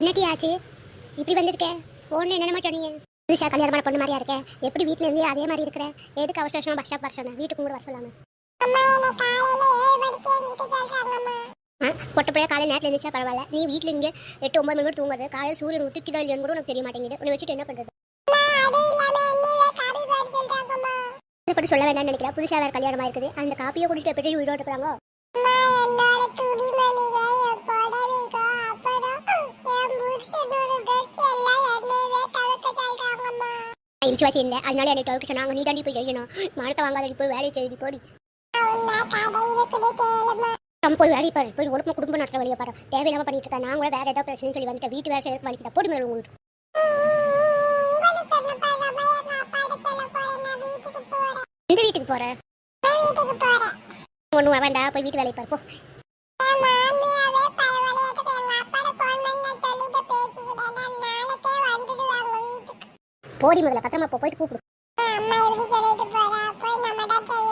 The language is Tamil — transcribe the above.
என்னடி ஆச்சு? இப்படி வந்திருக்க? ஃபோன்ல என்னென்னமா சொன்னீங்க? புதுசா கல்யாணமான பொண்ணு மாதிரியா இருக்க? எப்படி வீட்ல இருந்து அதே மாதிரி இருக்கிற? எதுக்கு அவசர அவசரமா பஸ் ஸ்டாப் வர சொன்ன? வீட்டுக்கு கூட வர சொல்லாம. அம்மா என்ன காலையில 7 மணிக்கே வீட்டுக்கு சொல்றாங்கம்மா. பொட்ட பைய காலையில நேரத்துல எழுந்திரிச்சா பரவாயில்ல. நீ வீட்ல இங்க 8 9 மணி வரை தூங்குறது. காலையில சூரியன் உதிக்குதா இல்லையான்னு கூட உனக்கு தெரிய மாட்டேங்குது. உன்னை வச்சுட்டு என்ன பண்றது? அம்மா அது இல்லாம என்னையவே காபி போட சொல்றாங்கம்மா. இதை பத்தி சொல்ல வேண்டாம்னு நினைக்கிறேன். புதுசா வேற கல்யாணமா இருக்குது. அந்த காப்பியை குடிச்சிட்டு எப்படி உயிரோட இருக்கிறாங்க? அம்மா என்னோட துணிமணிக என் புடவைக அப்புறம் என் புருஷனோட ட்ரெஸ் எல்லாம் என்னையவே துவைக்க சொல்றாங்கம்மா. இழிச்சு வச்சு இல்லை, அதனால என்னை துவைக்க சொன்னாங்க. நீ தாண்டி போய் செய்யணும். மானத்தை வாங்காதடி, போய் வேலையை செய்தி போடி. நான் கடையில கூட கேளுமா. நம்ம போய் வேலையை பாரு. போய் ஒழுக்கமா குடும்பம் நடத்துற வழியை பாரு. தேவையில்லாம பண்ணிட்டு இருக்கேன். நான் கூட வேற ஏதாவது பிரச்சனைன்னு சொல்லி வந்துட்டேன். வீட்டு வேலை செய்யறதுக்கு வலிக்கிட்ட போட்டு மேலே உங்களுக்கு. உங்களுக்கு என்ன பண்ணாம எங்க அப்பாட்ட சொல்ல போறேன். நான் வீட்டுக்கு போறேன். எந்த வீட்டுக்கு போற? நான் வீட்டுக்கு போறேன். ஒன்றும் வேண்டாம், போய் வீட்டு வேலையை பாரு போ. என் மாமியாவே பரவாயில்லையாட்டுக்கு எங்க அப்பாட்ட போன் பண்ணி நான் சொல்லிட்டு பேசிக்கிட்டேன். நான் நாளைக்கே வந்துடுவாங்க வீட்டுக்கு. போடி முதல்ல, பத்திரமா போ. போயிட்டு கூப்பிடு. அம்மா எப்படி சொல்லிட்டு போறா? போய் நம்ம தான் செய்ய